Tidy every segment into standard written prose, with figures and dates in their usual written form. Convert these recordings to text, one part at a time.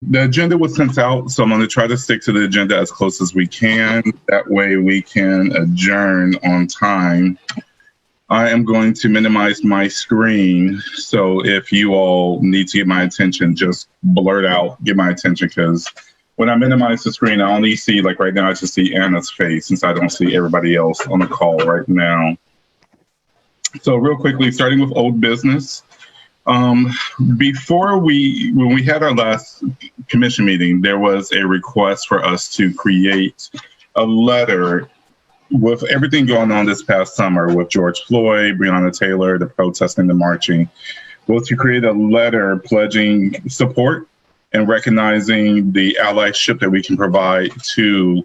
The agenda was sent out, so I'm going to try to stick to the agenda as close as we can. That way we can adjourn on time. I am going to minimize my screen, so if you all need to get my attention, just blurt out, get my attention, because when I minimize the screen, I only see, like right now, I just see Anna's face, since I don't see everybody else on the call right now. So real quickly, starting with old business. When we had our last commission meeting, there was a request for us to create a letter with everything going on this past summer with George Floyd, Breonna Taylor, the protesting, the marching, was to create a letter pledging support and recognizing the allyship that we can provide to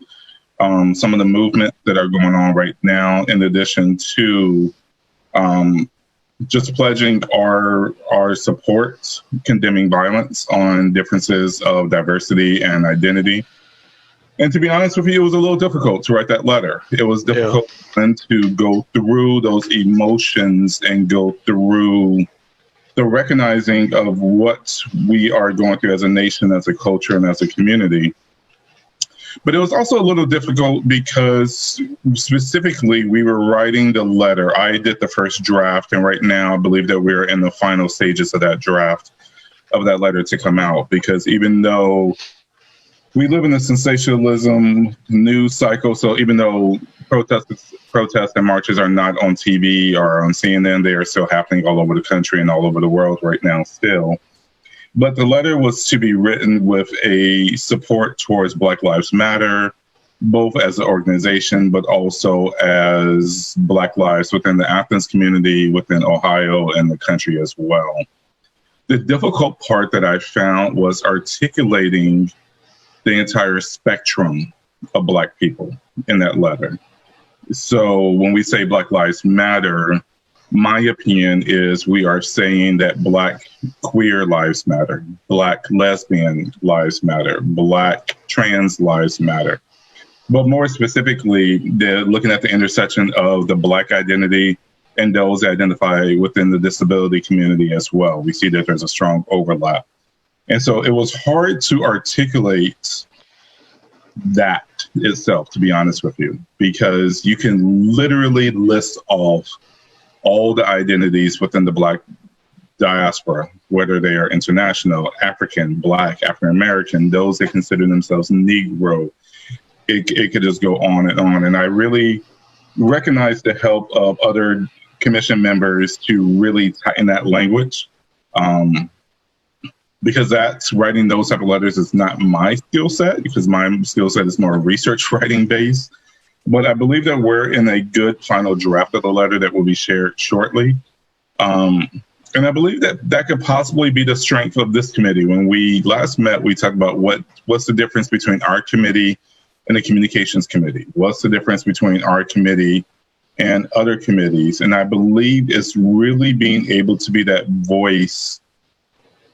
some of the movements that are going on right now, in addition to just pledging our support, condemning violence on differences of diversity and identity. And to be honest with you, it was a little difficult to write that letter. It was difficult to go through those emotions and go through the recognizing of what we are going through as a nation, as a culture, and as a community. But it was also a little difficult because specifically we were writing the letter. I did the first draft, and right now I believe that we're in the final stages of that draft of that letter to come out, because even though we live in a sensationalism news cycle, so even though protests and marches are not on TV or on CNN, they are still happening all over the country and all over the world right now still. But the letter was to be written with a support towards Black Lives Matter, both as an organization, but also as Black lives within the Athens community, within Ohio, and the country as well. The difficult part that I found was articulating the entire spectrum of Black people in that letter. So when we say Black Lives Matter, my opinion is we are saying that Black queer lives matter, Black lesbian lives matter, Black trans lives matter. But more specifically, they're looking at the intersection of the Black identity and those that identify within the disability community as well. We see that there's a strong overlap. And so it was hard to articulate that itself, to be honest with you, because you can literally list off all the identities within the Black diaspora, whether they are international, African, Black, African American, those that consider themselves Negro. It could just go on. And I really recognize the help of other commission members to really tighten that language, because that's writing those type of letters is not my skill set, because my skill set is more research writing based. But I believe that we're in a good final draft of the letter that will be shared shortly. And I believe that that could possibly be the strength of this committee. When we last met, we talked about what's the difference between our committee and the communications committee. What's the difference between our committee and other committees? And I believe it's really being able to be that voice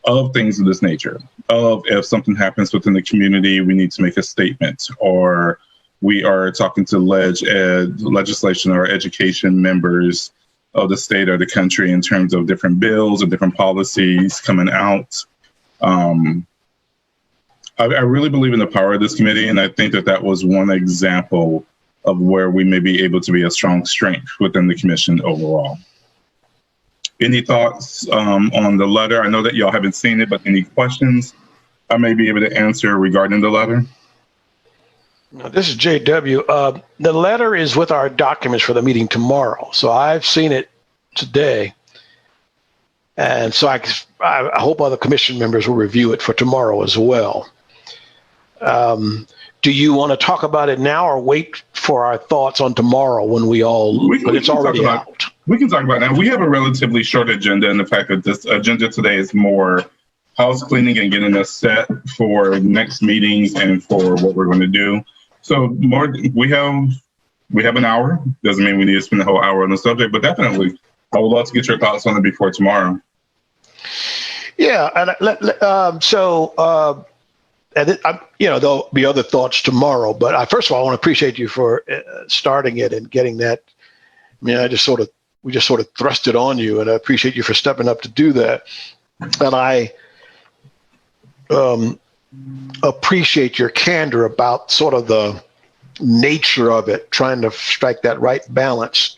of things of this nature, of if something happens within the community, we need to make a statement, or we are talking to legislation or education members of the state or the country in terms of different bills or different policies coming out. I really believe in the power of this committee, and I think that that was one example of where we may be able to be a strong strength within the commission overall. Any thoughts on the letter? I know that y'all haven't seen it, but any questions I may be able to answer regarding the letter? No, this is JW. The letter is with our documents for the meeting tomorrow. So I've seen it today. And so I hope other commission members will review it for tomorrow as well. Do you want to talk about it now or wait for our thoughts on tomorrow when but it's already out? We can talk about it now. We have a relatively short agenda, and the fact that this agenda today is more house cleaning and getting us set for next meetings and for what we're going to do. So we have an hour. Doesn't mean we need to spend the whole hour on the subject, but definitely I would love to get your thoughts on it before tomorrow. Yeah, and there'll be other thoughts tomorrow. But first of all, I want to appreciate you for starting it and getting that. I mean, we just sort of thrust it on you, and I appreciate you for stepping up to do that. And appreciate your candor about sort of the nature of it, trying to strike that right balance.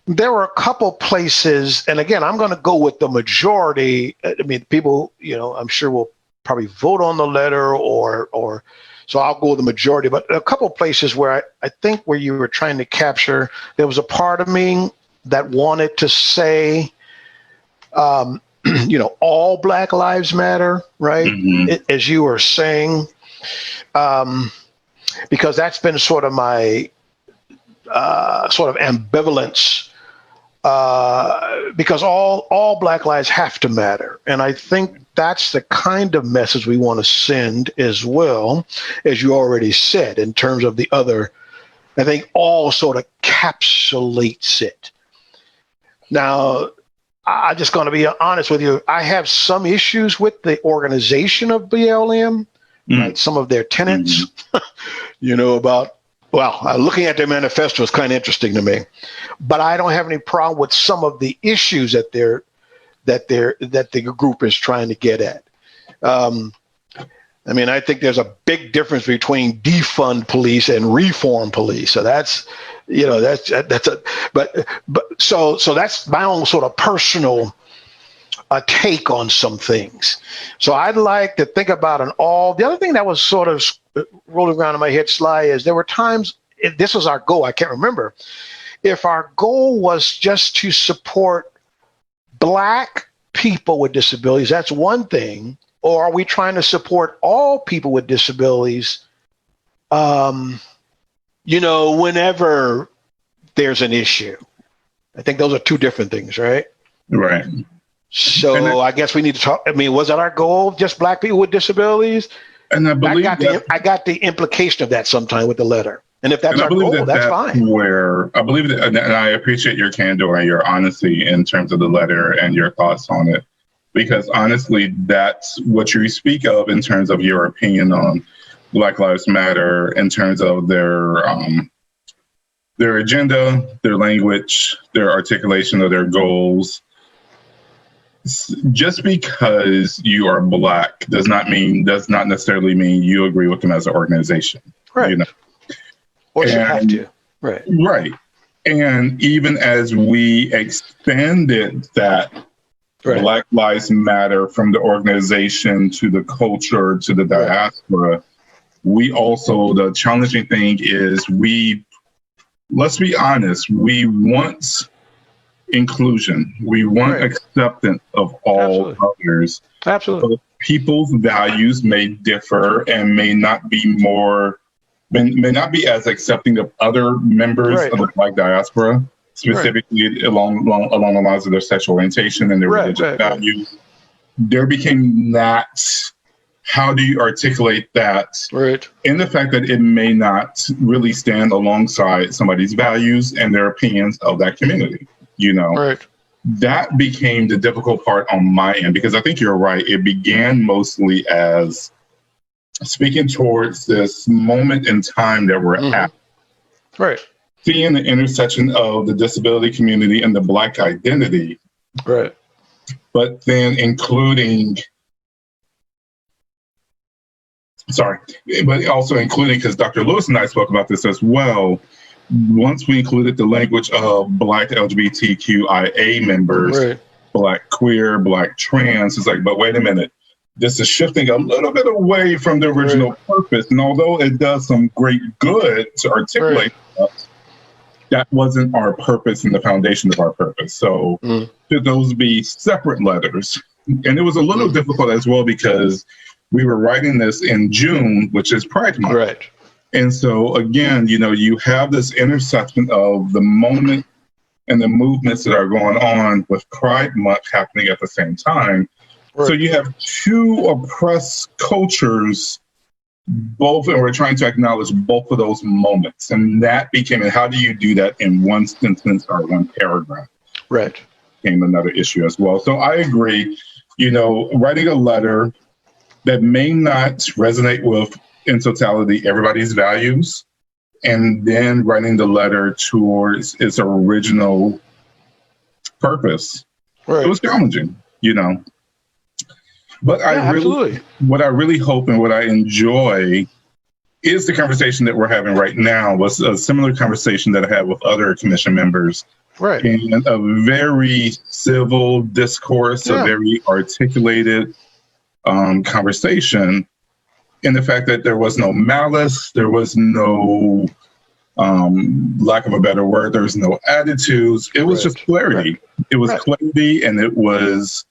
There were a couple places, and again, I'm going to go with the majority. I mean, people, I'm sure will probably vote on the letter or so I'll go with the majority, but a couple places where I think where you were trying to capture, there was a part of me that wanted to say, all Black Lives Matter, right? Mm-hmm. As you were saying, because that's been sort of my sort of ambivalence, because all Black lives have to matter. And I think that's the kind of message we want to send as well, as you already said, in terms of the other. I think all sort of encapsulates it. Now, I'm just going to be honest with you. I have some issues with the organization of BLM, right? Some of their tenets, looking at their manifesto is kind of interesting to me, but I don't have any problem with some of the issues that the group is trying to get at. I think there's a big difference between defund police and reform police. So that's my own sort of personal take on some things. So I'd like to think about the other thing that was sort of rolling around in my head, Sly, is there were times, if this was our goal, I can't remember, if our goal was just to support Black people with disabilities, that's one thing. Or are we trying to support all people with disabilities, whenever there's an issue? I think those are two different things, right? Right. So I guess we need to talk. Was that our goal? Just Black people with disabilities? And I believe I got the implication of that sometime with the letter. And if that's our goal, that's fine. I believe that, and I appreciate your candor and your honesty in terms of the letter and your thoughts on it. Because honestly, that's what you speak of in terms of your opinion on Black Lives Matter, in terms of their agenda, their language, their articulation of their goals. Just because you are Black does not necessarily mean you agree with them as an organization. Right. Or you have to. Right. Right. And even as we expanded that Black Lives Matter from the organization to the culture to the diaspora, we also, the challenging thing is let's be honest, we want inclusion. We want acceptance of all others. Absolutely. But people's values may differ and may not be as accepting of other members of the Black diaspora, specifically along the lines of their sexual orientation and their religious values. There became that. How do you articulate that in the fact that it may not really stand alongside somebody's values and their opinions of that community? That became the difficult part on my end, because I think you're right. It began mostly as speaking towards this moment in time that we're at. Seeing the intersection of the disability community and the Black identity. But then also including, because Dr. Lewis and I spoke about this as well, once we included the language of Black LGBTQIA members, Black queer, Black trans, it's like, but wait a minute, this is shifting a little bit away from the original purpose. And although it does some great good to articulate that wasn't our purpose and the foundation of our purpose. So should those be separate letters? And it was a little difficult as well, because we were writing this in June, which is Pride Month. And so again, you have this intersection of the moment and the movements that are going on with Pride Month happening at the same time. So you have two oppressed cultures, both, and we're trying to acknowledge both of those moments. And that became, and how do you do that in one sentence or one paragraph? Became another issue as well. So I agree, writing a letter that may not resonate with, in totality, everybody's values, and then writing the letter towards its original purpose. It was challenging, But absolutely. what I really hope and what I enjoy is the conversation that we're having right now was a similar conversation that I had with other commission members. Right. And a very civil discourse, a very articulated conversation, in the fact that there was no malice, there was no, lack of a better word, there was no attitudes. It was just clarity. It was clarity, and it was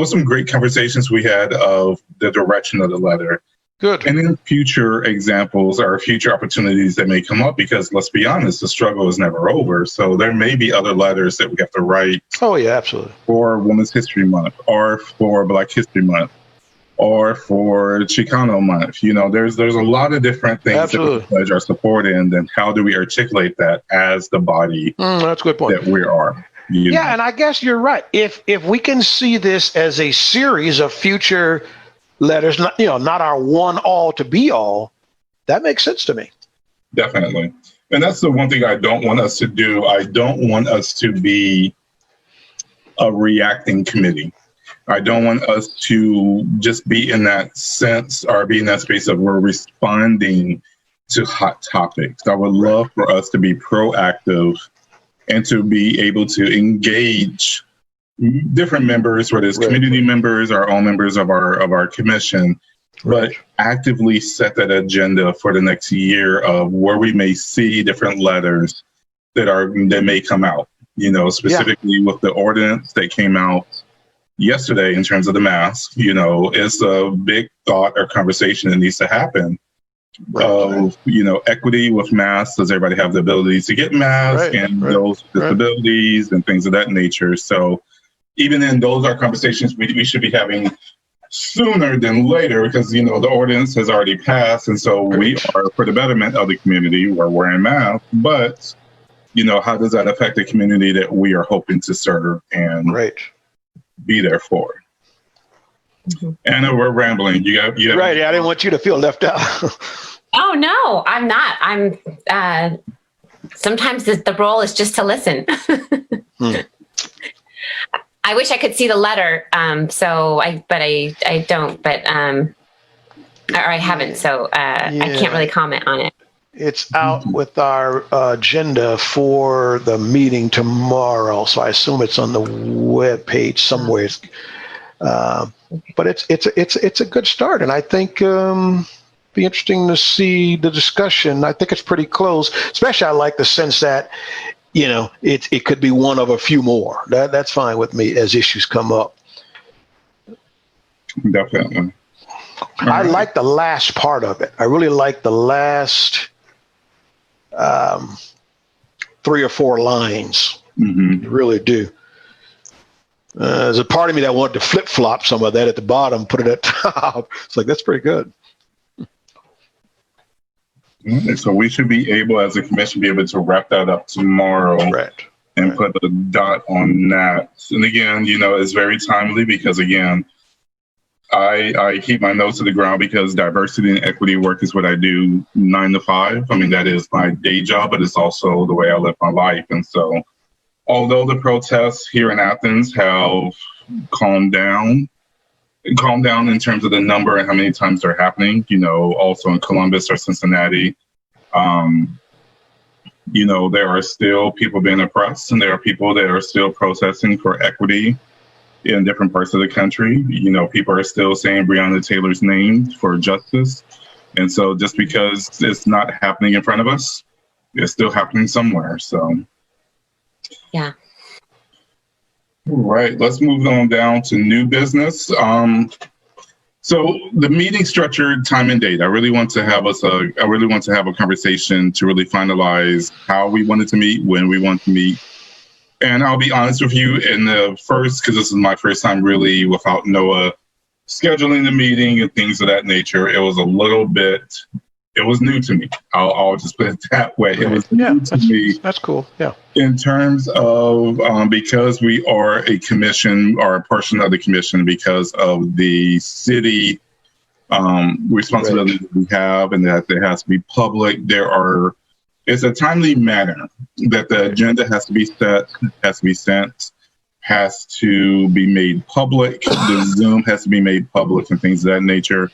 some great conversations we had of the direction of the letter. Good. And then future examples or future opportunities that may come up, because let's be honest, the struggle is never over. So there may be other letters that we have to write. Oh, yeah, absolutely. For Women's History Month, or for Black History Month, or for Chicano Month. You know, there's a lot of different things that we pledge our support in. And how do we articulate that as the body that's a good point. that we are? You know? And I guess you're right. If we can see this as a series of future letters, not our one all to be all, that makes sense to me. Definitely. And that's the one thing I don't want us to do. I don't want us to be a reacting committee. I don't want us to just be in that sense or be in that space of we're responding to hot topics. I would love for us to be proactive and to be able to engage different members, whether it's community members, our own members of our commission, but actively set that agenda for the next year of where we may see different letters that may come out. You know, specifically with the ordinance that came out yesterday in terms of the mask. You know, it's a big thought or conversation that needs to happen. You know, equity with masks. Does everybody have the ability to get masks, and those with disabilities and things of that nature? So even then, those are conversations we should be having sooner than later, because, you know, the ordinance has already passed. And so we are for the betterment of the community. We're wearing masks, but, you know, how does that affect the community that we are hoping to serve and be there for? Anna, we're rambling. You have right. I didn't want you to feel left out. Oh, no, I'm not. I'm sometimes the role is just to listen. I wish I could see the letter. But I don't, or I haven't. So I can't really comment on it. It's out with our agenda for the meeting tomorrow. So I assume it's on the web page somewhere. But it's a good start. And I think be interesting to see the discussion. I think it's pretty close, especially I like the sense that, you know, it could be one of a few more. That's fine with me as issues come up. Definitely. I like the last part of it. I really like the last 3 or 4 lines. I really do. There's a part of me that wanted to flip-flop some of that at the bottom, put it at the top. It's like, that's pretty good. So we should be able, as a commission, be able to wrap that up tomorrow and put a dot on that. And again, you know, it's very timely because, again, I keep my nose to the ground because diversity and equity work is what I do 9 to 5. I mean, that is my day job, but it's also the way I live my life. And so, although the protests here in Athens have calmed down in terms of the number and how many times they're happening, you know, also in Columbus or Cincinnati, you know, there are still people being oppressed, and there are people that are still protesting for equity in different parts of the country. You know, people are still saying Breonna Taylor's name for justice. And so just because it's not happening in front of us, it's still happening somewhere. So, yeah. All right, let's move on down to new business. So the meeting structure, time and date. I really want to have a conversation to really finalize how we wanted to meet, when we want to meet. And I'll be honest with you, in the first, because this is my first time really without Noah scheduling the meeting and things of that nature, it was new to me. I'll just put it that way. It was new to me. That's cool. Yeah. In terms of, because we are a commission or a portion of the commission, because of the city responsibility that we have, and that it has to be public, it's a timely manner that the agenda has to be set, has to be sent, has to be made public. The Zoom has to be made public and things of that nature.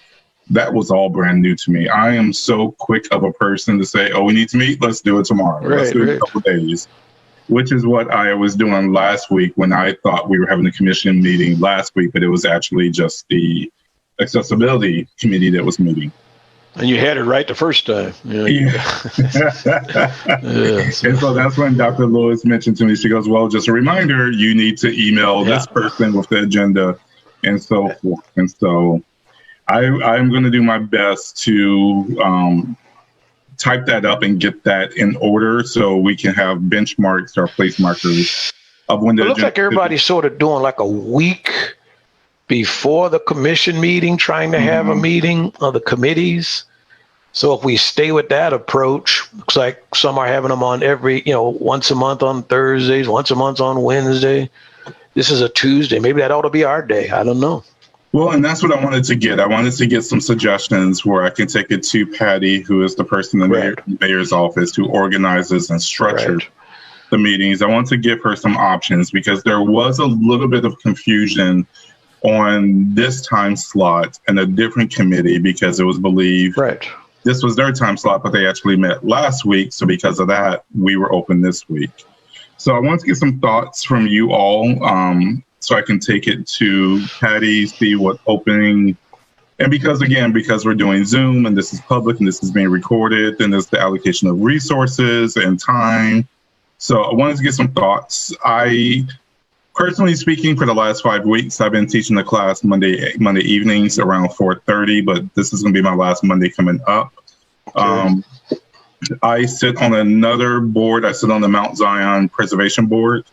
That was all brand new to me. I am so quick of a person to say, oh, we need to meet. Let's do it tomorrow. Let's do it in a couple of days, which is what I was doing last week when I thought we were having a commission meeting last week, but it was actually just the accessibility committee that was meeting. And you had it right the first time. Yeah. And so that's when Dr. Lewis mentioned to me, she goes, well, just a reminder, you need to email this person with the agenda and so forth. And so I'm going to do my best to type that up and get that in order so we can have benchmarks or place markers of when the It looks like everybody's sort of doing like a week before the commission meeting, trying to have a meeting of the committees. So if we stay with that approach, looks like some are having them on every, once a month on Thursdays, once a month on Wednesday. This is a Tuesday. Maybe that ought to be our day. I don't know. Well, and that's what I wanted to get. I wanted to get some suggestions where I can take it to Patty, who is the person in the mayor's office who organizes and structures the meetings. I want to give her some options because there was a little bit of confusion on this time slot and a different committee because it was believed this was their time slot, but they actually met last week. So because of that, we were open this week. So I want to get some thoughts from you all so I can take it to Patty, see what opening. And because we're doing Zoom and this is public and this is being recorded, then there's the allocation of resources and time. So I wanted to get some thoughts. Personally speaking, for the last 5 weeks, I've been teaching the class Monday evenings around 4:30, but this is going to be my last Monday coming up. I sit on another board. I sit on the Mount Zion Preservation Board,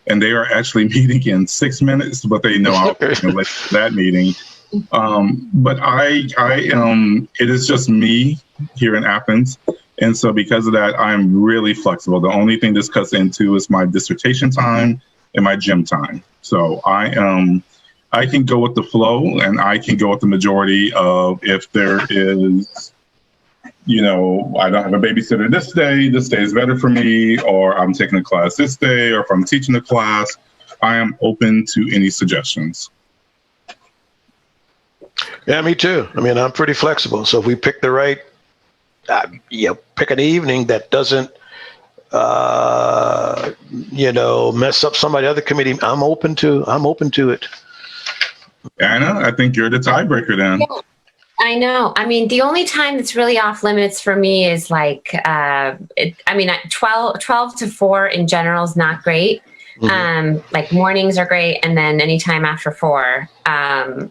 and they are actually meeting in 6 minutes, but they know I'll be late for that meeting. But I am, it is just me here in Athens. And so because of that, I'm really flexible. The only thing this cuts into is my dissertation time and my gym time. So I can go with the flow and I can go with the majority of if there is, I don't have a babysitter this day is better for me, or I'm taking a class this day, or if I'm teaching a class, I am open to any suggestions. Yeah, me too. I mean, I'm pretty flexible. So if we pick the right, pick an evening that doesn't, mess up somebody other committee, I'm open to it. Anna, I think you're the tiebreaker then. Yeah, I know. I mean, the only time that's really off limits for me is like, 12 to 4 in general is not great. Like mornings are great. And then anytime after 4. I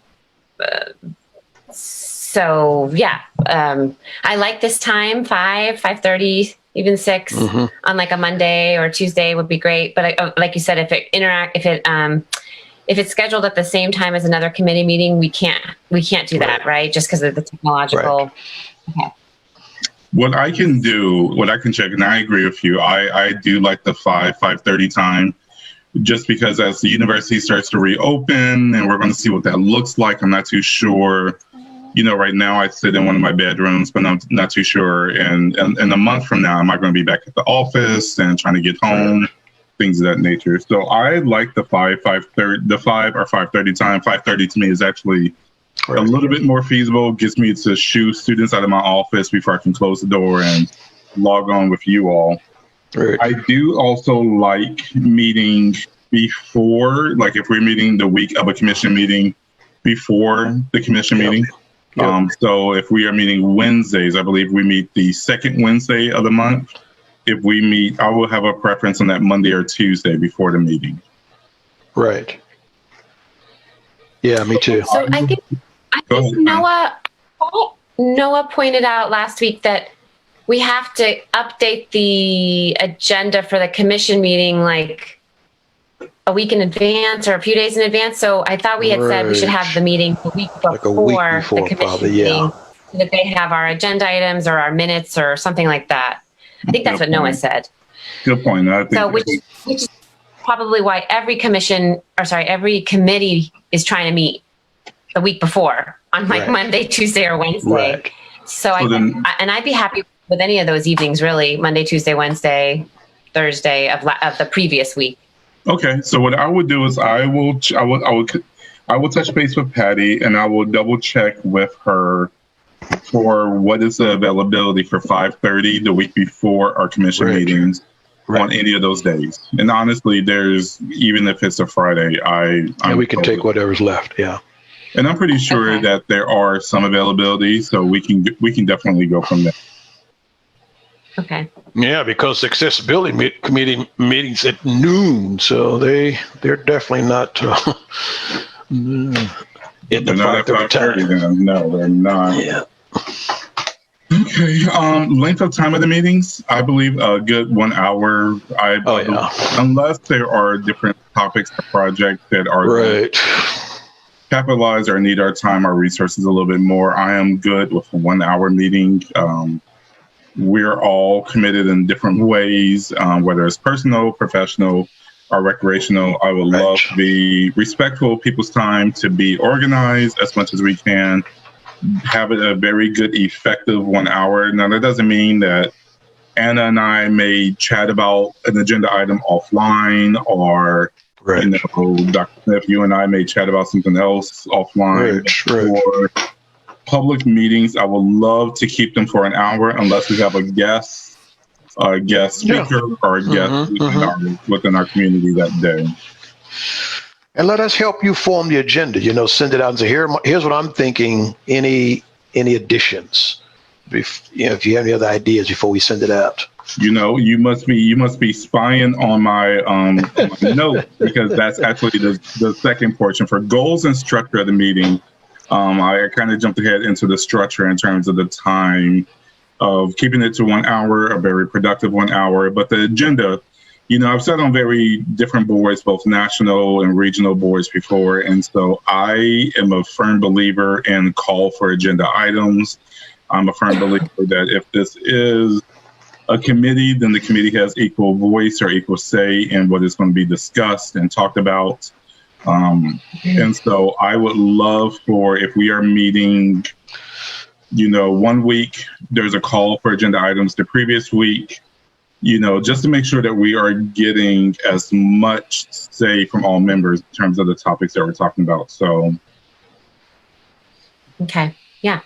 like this time, 5:30, even 6 on like a Monday or Tuesday would be great. But like you said, if it's scheduled at the same time as another committee meeting, we can't do that, right? Just because of the technological. Okay. What I can check, and I agree with you. I do like the 5:30 time, just because as the university starts to reopen and we're going to see what that looks like, I'm not too sure. Right now I sit in one of my bedrooms, but I'm not too sure. And a month from now, am I going to be back at the office and trying to get home? Things of that nature. So I like the 5 or 5:30 time. 5:30 to me is actually a little bit more feasible. Gets me to shoo students out of my office before I can close the door and log on with you all. Right. I do also like meeting before, like if we're meeting the week of a commission meeting before the commission meeting. So if we are meeting Wednesdays, I believe we meet the second Wednesday of the month. If we meet, I will have a preference on that Monday or Tuesday before the meeting. Right. Yeah, me too. So I think Noah pointed out last week that we have to update the agenda for the commission meeting like a week in advance or a few days in advance. So I thought we had said we should have the meeting the week before, the commission meeting, so that they have our agenda items or our minutes or something like that. I think that's what Noah said. Good point. So which is probably why every committee is trying to meet the week before on like Monday, Tuesday, or Wednesday. Right. So I'd be happy with any of those evenings, really, Monday, Tuesday, Wednesday, Thursday of the previous week. Okay, so what I would do is I will touch base with Patty, and I will double check with her for what is the availability for 5:30 the week before our commission meetings on any of those days. And honestly, there's, even if it's a Friday, we can take whatever's left. Yeah. And I'm pretty sure that there are some availability, so we can definitely go from there. Okay. Yeah, because accessibility committee meetings at noon, so they're definitely not in the 5:30 time. No, they're not. Yeah. Okay. Length of time of the meetings, I believe a good 1 hour. Unless there are different topics or projects that are capitalize or need our time, our resources a little bit more, I am good with a 1 hour meeting. We're all committed in different ways, whether it's personal, professional, or recreational. I would love to be respectful of people's time, to be organized as much as we can, have it a very good, effective 1 hour. Now, that doesn't mean that Anna and I may chat about an agenda item offline, or Dr. Smith, you and I may chat about something else offline. For public meetings, I would love to keep them for an hour unless we have a guest speaker or a guest within our community that day. And let us help you form the agenda. Send it out and say, here's what I'm thinking. Any additions? If you have any other ideas before we send it out. You must be spying on my note, because that's actually the second portion for goals and structure of the meeting. I kind of jumped ahead into the structure in terms of the time of keeping it to 1 hour, a very productive 1 hour. But the agenda, I've sat on very different boards, both national and regional boards before. And so I am a firm believer in call for agenda items. I'm a firm believer that if this is a committee, then the committee has equal voice or equal say in what is going to be discussed and talked about. And so I would love for, if we are meeting, 1 week, there's a call for agenda items. The previous week, just to make sure that we are getting as much say from all members in terms of the topics that we're talking about. So. Okay. Yeah.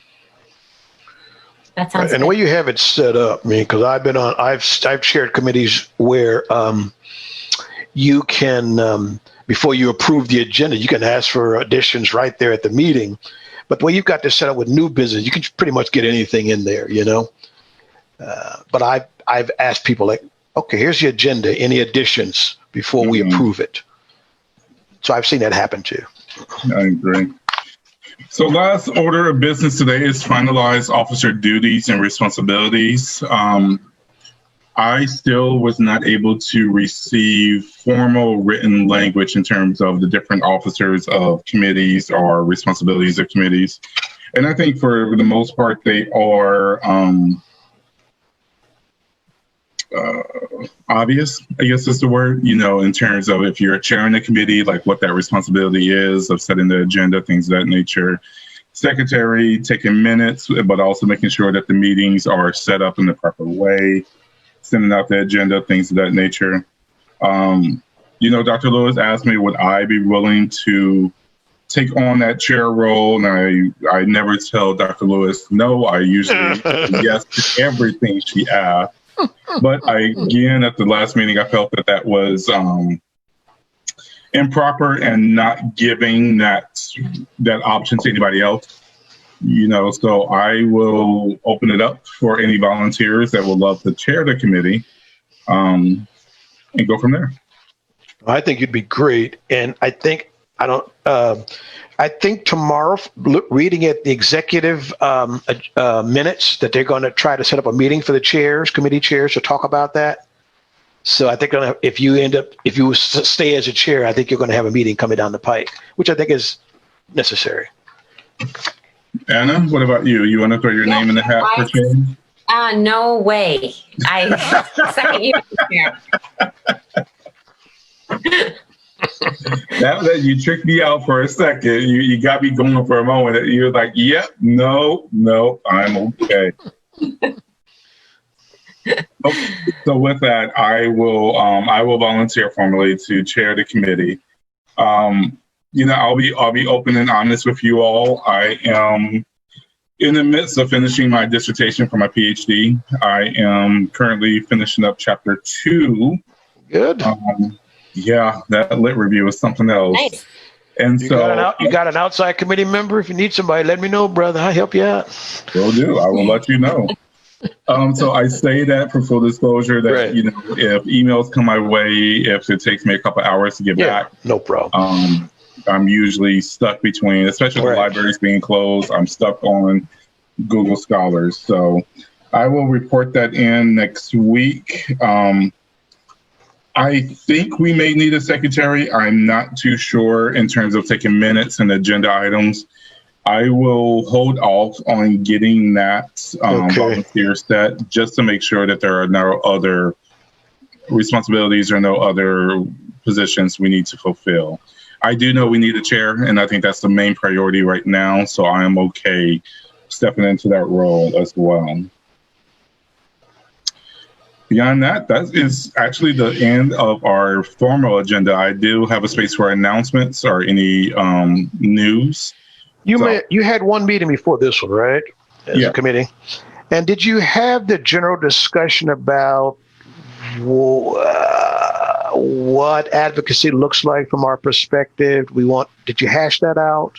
That sounds and the way you have it set up, because I've chaired committees where you can, before you approve the agenda, you can ask for additions right there at the meeting. But the way you've got this set up with new business, you can pretty much get anything in there, But I've asked people, like, okay, here's the agenda, any additions before we approve it. So I've seen that happen too. I agree. So last order of business today is finalize officer duties and responsibilities. I still was not able to receive formal written language in terms of the different officers of committees or responsibilities of committees. And I think for the most part, they are obvious, I guess is the word, in terms of if you're chairing a committee, like what that responsibility is of setting the agenda, things of that nature. Secretary taking minutes, but also making sure that the meetings are set up in the proper way, sending out the agenda, things of that nature. Dr. Lewis asked me, would I be willing to take on that chair role? And I never tell Dr. Lewis no. I usually say yes to everything she asked. But again, at the last meeting, I felt that was improper and not giving that option to anybody else. So I will open it up for any volunteers that would love to chair the committee, and go from there. I think you'd be great, and I think tomorrow, reading at the executive minutes, that they're going to try to set up a meeting for the committee chairs to talk about that. So I think if you stay as a chair, I think you're going to have a meeting coming down the pike, which I think is necessary. Anna, what about you? You want to throw your name in the hat for change? No way. I second you here. That you tricked me out for a second. You got me going for a moment. You're like, yep, no, I'm okay. Okay. So with that, I will volunteer formally to chair the committee. I'll be open and honest with you all. I am in the midst of finishing my dissertation for my PhD. I am currently finishing up chapter 2. Good. Yeah, that lit review is something else. Nice. And You so got an outside committee member. If you need somebody, let me know, brother. I'll help you out. will do. I will let you know. So I say that for full disclosure that, Right. if emails come my way, if it takes me a couple hours to get back, no problem. I'm usually stuck between, especially the libraries being closed, I'm stuck on Google Scholars. So I will report that in next week. I think we may need a secretary. I'm not too sure in terms of taking minutes and agenda items. I will hold off on getting that volunteer set just to make sure that there are no other responsibilities or no other positions we need to fulfill. I do know we need a chair, and I think that's the main priority right now. So I am okay stepping into that role as well. Beyond that, that is actually the end of our formal agenda. I do have a space for announcements or any news. You had one meeting before this one, right? As a committee. And did you have the general discussion about what advocacy looks like from our perspective? Did you hash that out?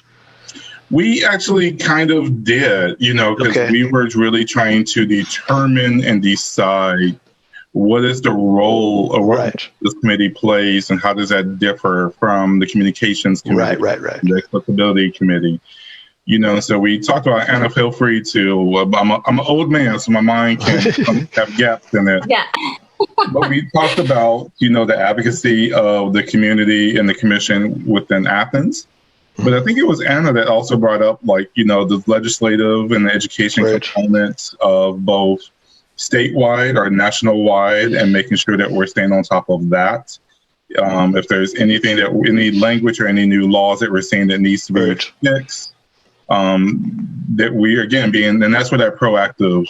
We actually kind of did, because we were really trying to determine and decide what is the role of what this committee plays and how does that differ from the communications committee, the accessibility committee. So we talked about, Anna, feel free to, I'm an old man, so my mind can have gaps in it. Yeah. But we talked about, the advocacy of the community and the commission within Athens. But I think it was Anna that also brought up, the legislative and the education components of both statewide or national-wide, and making sure that we're staying on top of that. If there's any language or any new laws that we're seeing that needs to be fixed, that we are, again, and that's where that proactive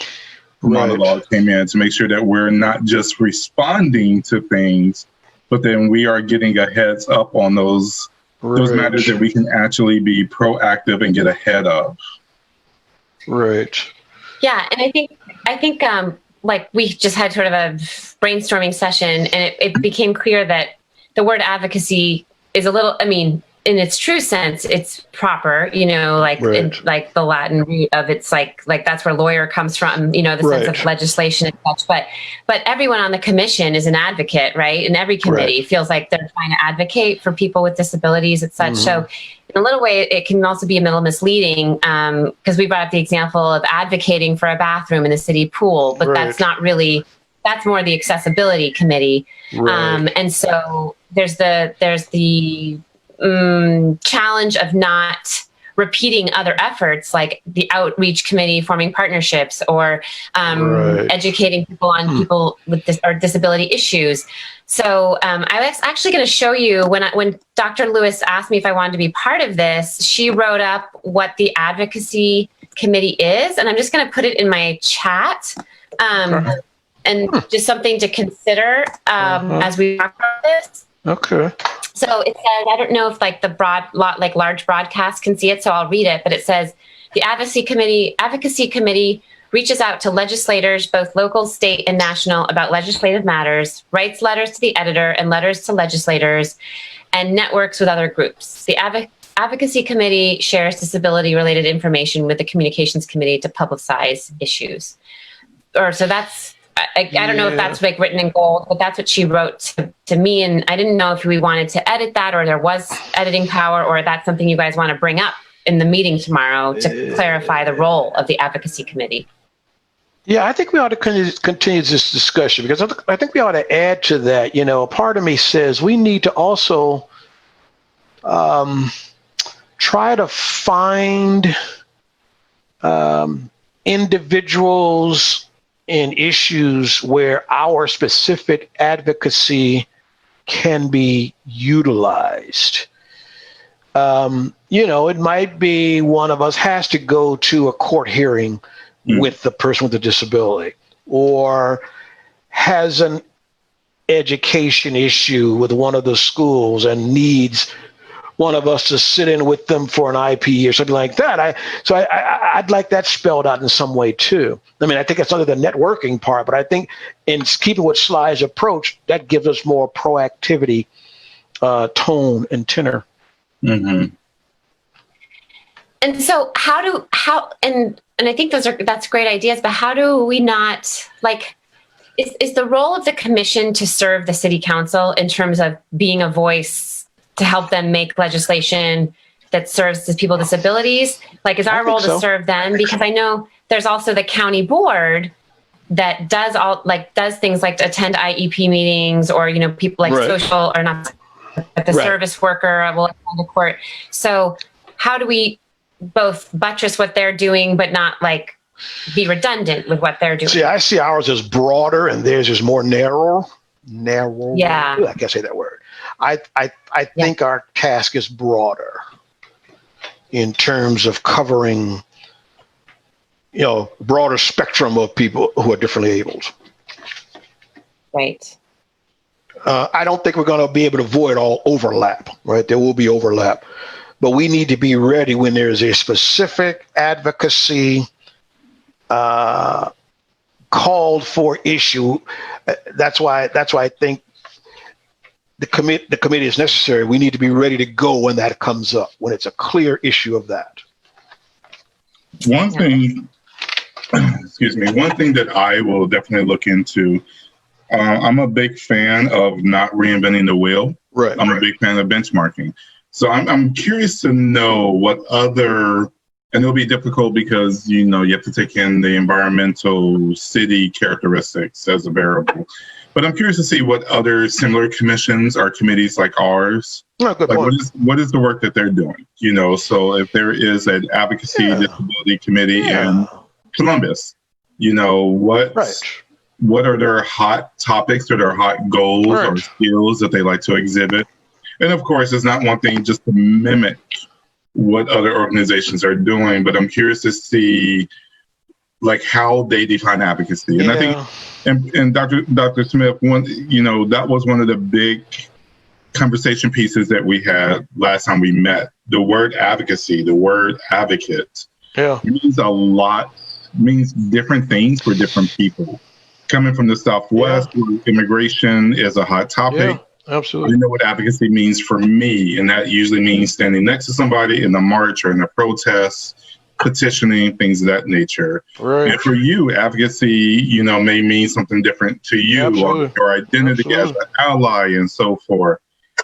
monologue came in, to make sure that we're not just responding to things, but then we are getting a heads up on those matters that we can actually be proactive and get ahead of. Right. Yeah, and I think we just had sort of a brainstorming session, and it became clear that the word advocacy is a little, in its true sense, it's proper, like the Latin root of it's like that's where lawyer comes from, the sense of legislation and such. But everyone on the commission is an advocate, right? And every committee feels like they're trying to advocate for people with disabilities and such. So in a little way, it can also be a little misleading, because we brought up the example of advocating for a bathroom in the city pool, but that's not really, that's more the accessibility committee. And so there's the challenge of not repeating other efforts like the outreach committee forming partnerships or educating people on people with disability issues. So I was actually going to show you when Dr. Lewis asked me if I wanted to be part of this, she wrote up what the advocacy committee is, and I'm just going to put it in my chat. And just something to consider as we talk about this. Okay. So it says, I don't know if large broadcasts can see it, so I'll read it, but it says the advocacy committee reaches out to legislators, both local, state, and national, about legislative matters, writes letters to the editor and letters to legislators, and networks with other groups. The advocacy committee shares disability-related information with the communications committee to publicize issues. So that's, I don't know if that's written in gold, but that's what she wrote to me. And I didn't know if we wanted to edit that or there was editing power, or that's something you guys want to bring up in the meeting tomorrow to clarify the role of the advocacy committee. Yeah, I think we ought to continue this discussion, because I think we ought to add to that. A part of me says we need to also try to find individuals in issues where our specific advocacy can be utilized. It might be one of us has to go to a court hearing with the person with the disability, or has an education issue with one of the schools and needs one of us to sit in with them for an IP or something like that. I'd like that spelled out in some way too. I mean, I think it's under the networking part, but I think in keeping with Sly's approach, that gives us more proactivity, tone and tenor. Mm-hmm. And so and I think that's great ideas, but how do we not, like, is the role of the commission to serve the city council in terms of being a voice to help them make legislation that serves the people with disabilities? Like, is our role to serve them? Because I know there's also the county board that does things like attend IEP meetings, or, people like social, or not, but the service worker will attend the court. So how do we both buttress what they're doing, but not like be redundant with what they're doing? See, I see ours as broader and theirs is more narrow. Yeah. I can't say that word. I think our task is broader in terms of covering, broader spectrum of people who are differently abled. Right. I don't think we're going to be able to avoid all overlap, right? There will be overlap, but we need to be ready when there is a specific advocacy called for issue. That's why I think the committee is necessary. We need to be ready to go when that comes up, when it's a clear issue of that. One thing that I will definitely look into, I'm a big fan of not reinventing the wheel. Right. I'm a big fan of benchmarking. So I'm curious to know what other, and it'll be difficult because, you have to take in the environmental city characteristics as a variable. But I'm curious to see what other similar commissions or committees like ours, what is the work that they're doing? So if there is an advocacy disability committee in Columbus, what are their hot topics or their hot goals or skills that they like to exhibit? And of course, it's not one thing just to mimic what other organizations are doing, but I'm curious to see like how they define advocacy. And I think, and Dr. Smith, that was one of the big conversation pieces that we had last time we met. The word advocacy, the word advocate, means a lot, means different things for different people. Coming from the Southwest, where immigration is a hot topic. Yeah, absolutely. I know what advocacy means for me, and that usually means standing next to somebody in a march or in a protest, petitioning, things of that nature. Right. And for you, advocacy, may mean something different to you, or your identity as an ally and so forth.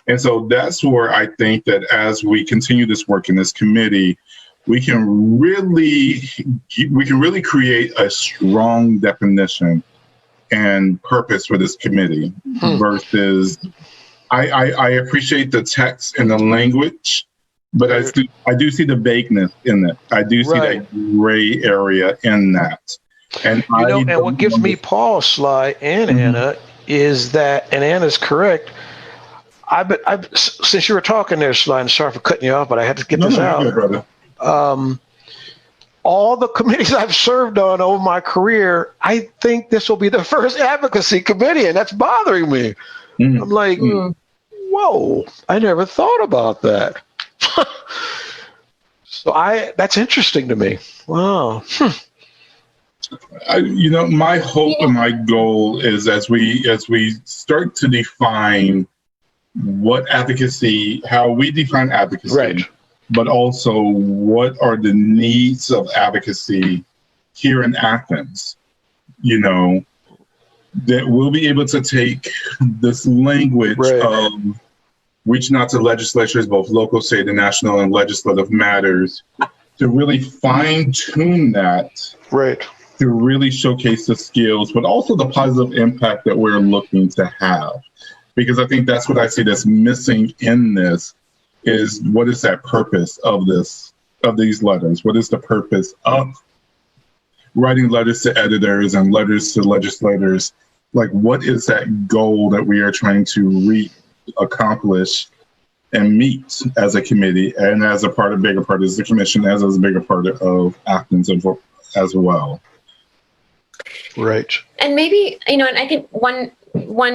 And so that's where I think that as we continue this work in this committee, we can really create a strong definition and purpose for this committee versus I appreciate the text and the language, but I do see the vagueness in it. I do see that gray area in that. And and what gives me pause, Sly and Anna, is that, and Anna's correct, I've since you were talking there, Sly, and sorry for cutting you off, but I had to get this out. Brother. All the committees I've served on over my career, I think this will be the first advocacy committee, and that's bothering me. I'm like, whoa, I never thought about that. So that's interesting to me. Wow. My hope and my goal is as we start to define what advocacy, how we define advocacy, but also what are the needs of advocacy here in Athens, that we'll be able to take this language of reaching out to legislatures, both local, state, and national, and legislative matters, to really fine tune that, to really showcase the skills, but also the positive impact that we're looking to have. Because I think that's what I see that's missing in this, is what is that purpose of these letters? What is the purpose of writing letters to editors and letters to legislators? Like, what is that goal that we are trying to accomplish and meet as a committee and as a bigger part of the commission, as a bigger part of Athens as well? Right. And maybe, and I think one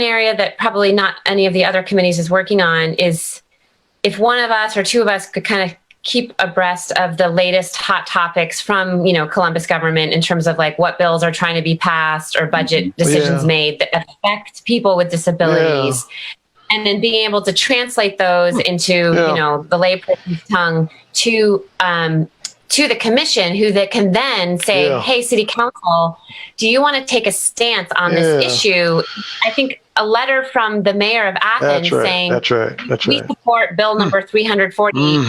area that probably not any of the other committees is working on is if one of us or two of us could kind of keep abreast of the latest hot topics from, Columbus government in terms of like what bills are trying to be passed or budget decisions made that affect people with disabilities. And then being able to translate those into, the layperson's tongue to the commission, who that can then say, hey, city council, do you want to take a stance on this issue? I think a letter from the mayor of Athens saying, we support bill number 340,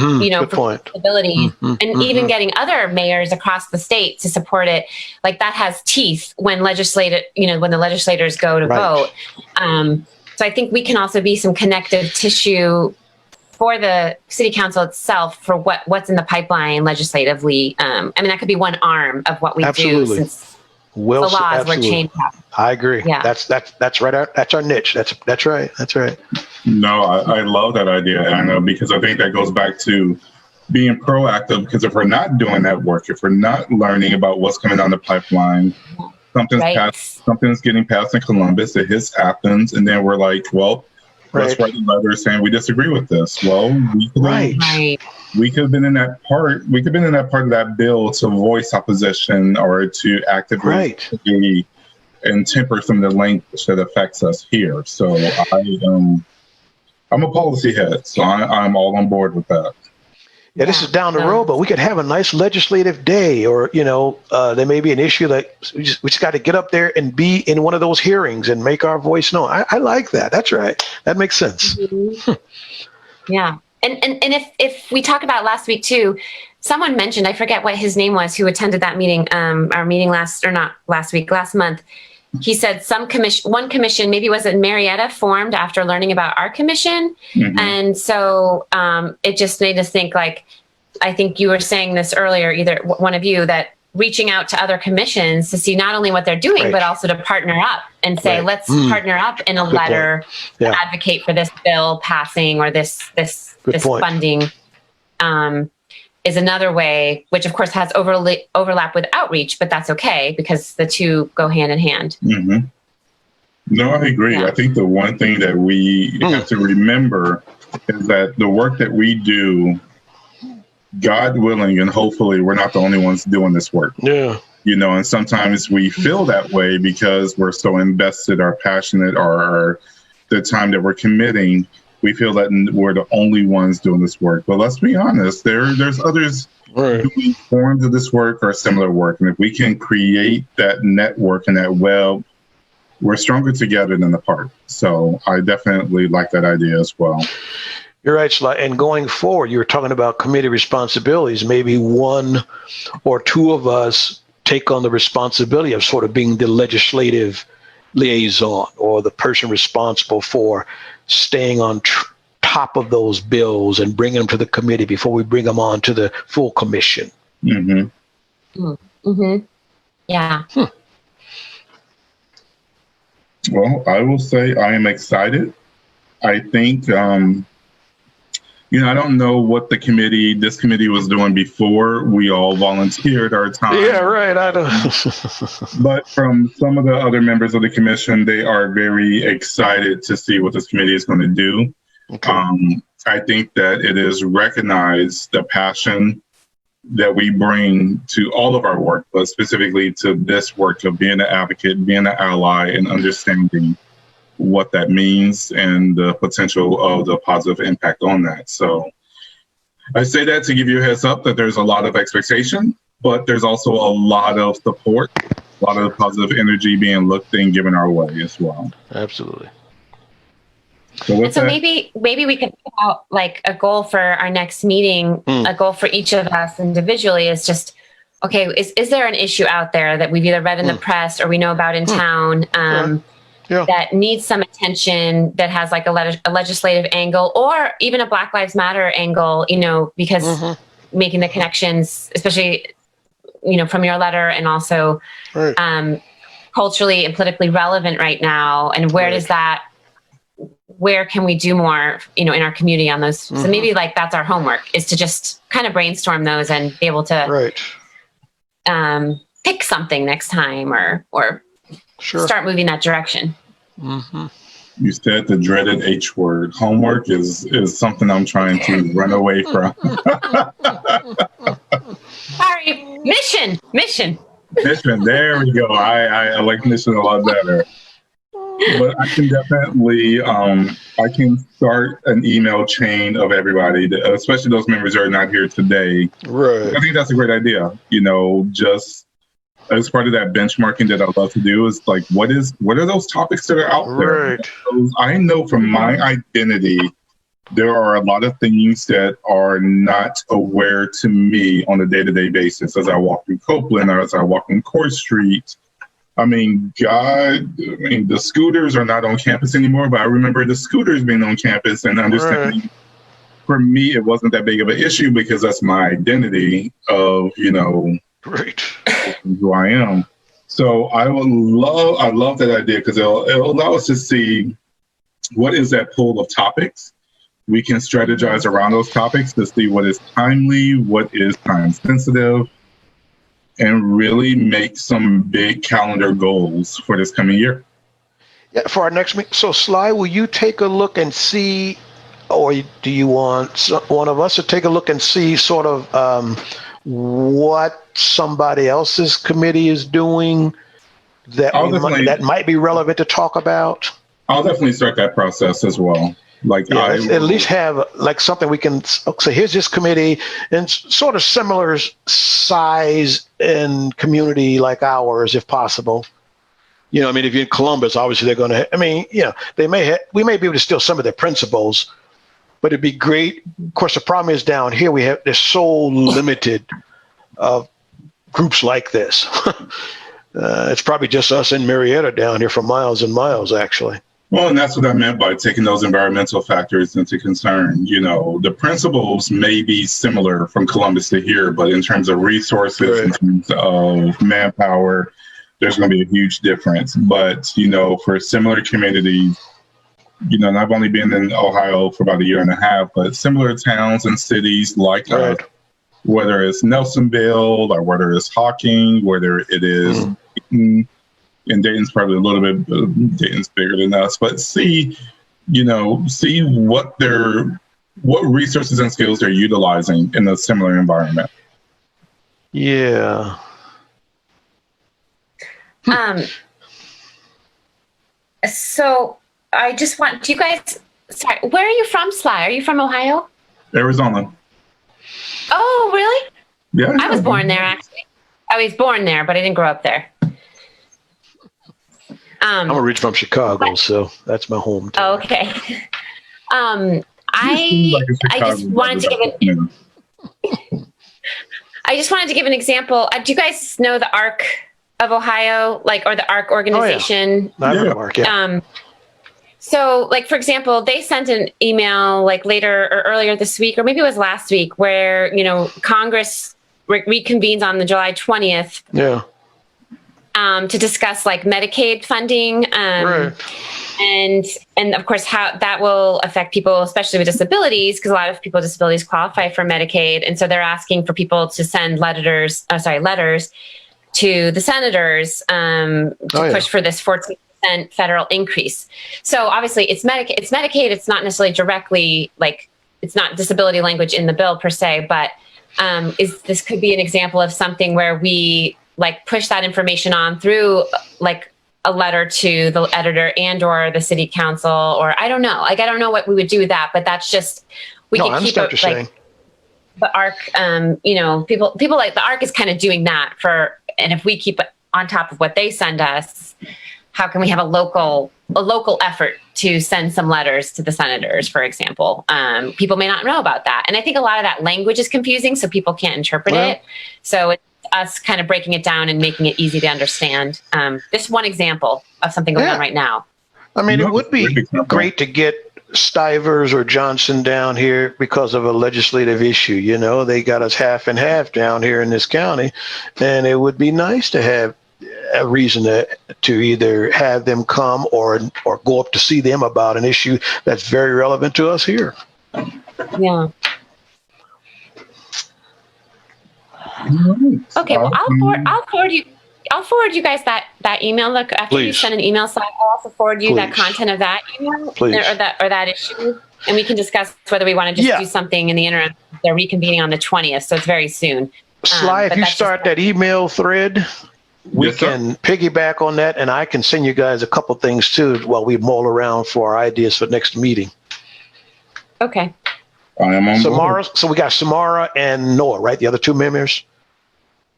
for disabilities, and even getting other mayors across the state to support it. Like that has teeth when when the legislators go to vote. So I think we can also be some connective tissue for the city council itself for what's in the pipeline legislatively. That could be one arm of what we do since the laws were changed. I agree. Yeah. That's right. That's our niche. That's right. No, I love that idea, Anna, because I think that goes back to being proactive, because if we're not doing that work, if we're not learning about what's coming down the pipeline, something's getting passed in Columbus, it hits Athens, and then we're like, well, let's write a letter saying we disagree with this. Well, we could have been in that part. We could have been in that part of that bill to voice opposition or to actively and temper some of the language that affects us here. So I'm a policy head, so I'm all on board with that. Yeah, this is down the road, but we could have a nice legislative day, or there may be an issue that we just got to get up there and be in one of those hearings and make our voice known. I like that. That's right. That makes sense. Mm-hmm. Yeah, and if we talk about last week too, someone mentioned, I forget what his name was, who attended that meeting, our meeting last month. He said one commission, maybe was it Marietta, formed after learning about our commission. Mm-hmm. And so it just made us think, like, I think you were saying this earlier, either one of you, that reaching out to other commissions to see not only what they're doing, but also to partner up and say, let's partner up in a letter to advocate for this bill passing or this funding. Is another way, which of course has overlap with outreach, but that's okay because the two go hand in hand. Mm-hmm. No, I agree. Yeah. I think the one thing that we have to remember is that the work that we do, God willing, and hopefully we're not the only ones doing this work. Yeah. And sometimes we feel that way because we're so invested or passionate or the time that we're committing. We feel that we're the only ones doing this work. But let's be honest, there's others doing forms of this work or similar work. And if we can create that network and that web, we're stronger together than apart. So I definitely like that idea as well. You're right, Sly. And going forward, you were talking about committee responsibilities. Maybe one or two of us take on the responsibility of sort of being the legislative liaison or the person responsible for staying on top of those bills and bringing them to the committee before we bring them on to the full commission. Mm-hmm. Mm-hmm. Yeah. Well, I will say I am excited. I think, I don't know what this committee was doing before we all volunteered our time. Yeah, right. I don't. But from some of the other members of the commission, they are very excited to see what this committee is going to do. Okay. I think that it is recognized the passion that we bring to all of our work, but specifically to this work of being an advocate, being an ally, and understanding what that means and the potential of the positive impact on that. So I say that to give you a heads up that there's a lot of expectation, but there's also a lot of support, a lot of positive energy being looked and given our way as well. Absolutely. So maybe we could put out like a goal for our next meeting, a goal for each of us individually is just, okay, is there an issue out there that we've either read in the press or we know about in town that needs some attention, that has like a legislative angle or even a Black Lives Matter angle, because making the connections, especially, from your letter and also culturally and politically relevant right now. And where can we do more, in our community on those? So maybe like that's our homework, is to just kind of brainstorm those and be able to pick something next time or Sure. start moving that direction. Mm-hmm. You said the dreaded H word. Homework is something I'm trying to run away from. Sorry, mission. Mission. There we go. I like mission a lot better. But I can definitely, I can start an email chain of everybody, especially those members who are not here today. Right. I think that's a great idea. Just as part of that benchmarking that I love to do is like, what are those topics that are out there? Right. I know from my identity, there are a lot of things that are not aware to me on a day-to-day basis as I walk through Copeland or as I walk on Court Street. The scooters are not on campus anymore, but I remember the scooters being on campus and understanding. Right. For me, it wasn't that big of an issue because that's my identity of, right. who I am. So I love that idea because it'll allow us to see what is that pool of topics. We can strategize around those topics to see what is timely, what is time sensitive, and really make some big calendar goals for this coming year. Yeah, for our next meeting. So, Sly, will you take a look and see, or do you want one of us to take a look and see sort of what somebody else's committee is doing that might be relevant to talk about? I'll definitely start that process as well. At least have like something we can say, here's this committee and sort of similar size and community like ours, if possible. If you're in Columbus, obviously they're going to, we may be able to steal some of their principles, but it'd be great. Of course, the problem is down here, there's so limited groups like this. It's probably just us in Marietta down here for miles and miles, actually. Well, and that's what I meant by taking those environmental factors into concern. The principles may be similar from Columbus to here, but in terms of resources, right. In terms of manpower, there's going to be a huge difference. But, for similar communities, and I've only been in Ohio for about a year and a half, but similar towns and cities like right. Whether it's Nelsonville or whether it's Hawking, whether it is and Dayton's probably a little bit, Dayton's bigger than us, but see what resources and skills they're utilizing in a similar environment. Yeah. So I just want, where are you from, Sly? Are you from Ohio? Arizona. Oh, really? Yeah. I was born there, actually. I was born there, but I didn't grow up there. I'm originally from Chicago, so that's my hometown. Okay. I just wanted to give an example. Do you guys know the ARC of Ohio, or the ARC organization? Oh, yeah. I've heard of ARC, yeah. So, for example, they sent an email later or earlier this week, or maybe it was last week, where Congress reconvenes on the July 20th. Yeah. To discuss Medicaid funding, right. and of course how that will affect people, especially with disabilities, because a lot of people with disabilities qualify for Medicaid, and so they're asking for people to send letters to the senators to push for this 14% federal increase. So obviously it's Medicaid. It's not necessarily directly it's not disability language in the bill per se, but this could be an example of something where we push that information on through a letter to the editor and or the city council, or I don't know. I don't know what we would do with that, but that's just, we can keep it the ARC, people like the ARC is kind of doing that and if we keep it on top of what they send us, how can we have a local effort to send some letters to the senators, for example? People may not know about that. And I think a lot of that language is confusing, so people can't interpret it. So it's us kind of breaking it down and making it easy to understand. Just one example of something going on right now. It would be great to get Stivers or Johnson down here because of a legislative issue. They got us half and half down here in this county, and it would be nice to have a reason to either have them come or go up to see them about an issue that's very relevant to us here. Yeah. Okay, well, I'll forward you guys that email. Look, after you Please. send an email, so I'll also forward you that Please. content of that email Please. or that issue, and we can discuss whether we want to just do something in the interim. They're reconvening on the 20th, so it's very soon. Sly, if you start that email thread, we Yes, sir. can piggyback on that, and I can send you guys a couple things too while we mull around for our ideas for next meeting. Okay. I am on Samara, board. so we got Samara and Noah, right? The other two members.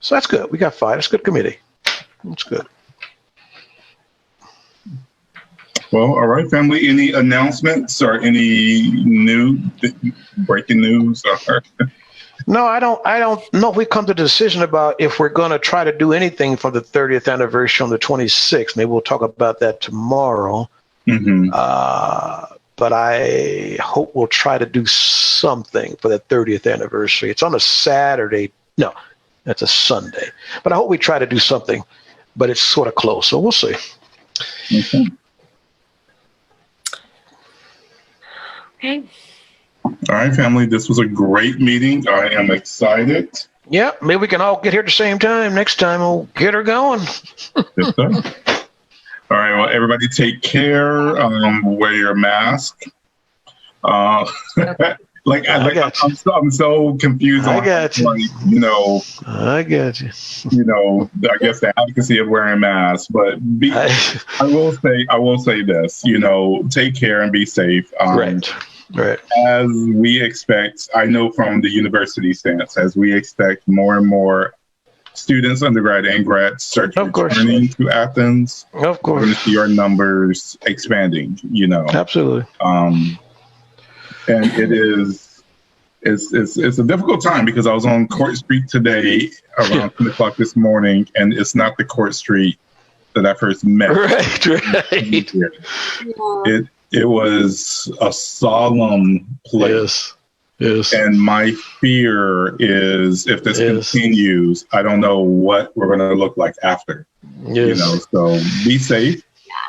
So that's good. We got 5. That's a good committee. That's good. Well, all right, family. Any announcements or any new breaking news? No, I don't know if we come to the decision about if we're going to try to do anything for the 30th anniversary on the 26th. Maybe we'll talk about that tomorrow. Mm-hmm. But I hope we'll try to do something for the 30th anniversary. It's on a Saturday. No, that's a Sunday. But I hope we try to do something, but it's sort of close. So we'll see. Okay. Okay. All right, family. This was a great meeting. I am excited. Yeah, maybe we can all get here at the same time. Next time we'll get her going. Yes, sir. All right. Well, everybody take care. Wear your mask. I'm so confused. I got you. I got you. I guess the advocacy of wearing masks, but I will say this, take care and be safe. Right. As we expect, I know from the university stance, as we expect more and more students, undergrad and grad, start returning to Athens. Of course. We're going to see our numbers expanding, Absolutely. And it's a difficult time because I was on Court Street today around 10 o'clock this morning, and it's not the Court Street that I first met. Right. It was a solemn place. Yes. And my fear is if this continues, I don't know what we're going to look like after. Yes. So be safe.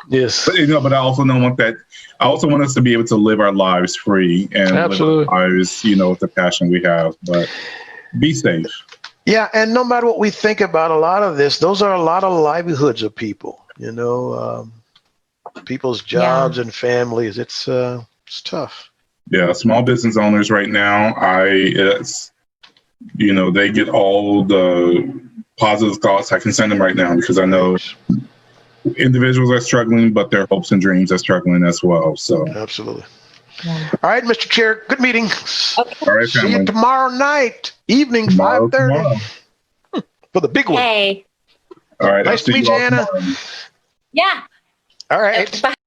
Yes. But I also don't want that. I also want us to be able to live our lives free and live our lives, with the passion we have. But be safe. Yeah, and no matter what we think about a lot of this, those are a lot of livelihoods of people. People's jobs and families. It's tough. Yeah, small business owners right now. They get all the positive thoughts I can send them right now because I know individuals are struggling, but their hopes and dreams are struggling as well. So absolutely. Yeah. All right, Mr. Chair. Good meeting. Okay. All right, see you tomorrow night, evening, 5:30 for the big one. Hey. All right. Nice to meet you, Anna. Yeah. All right. Bye.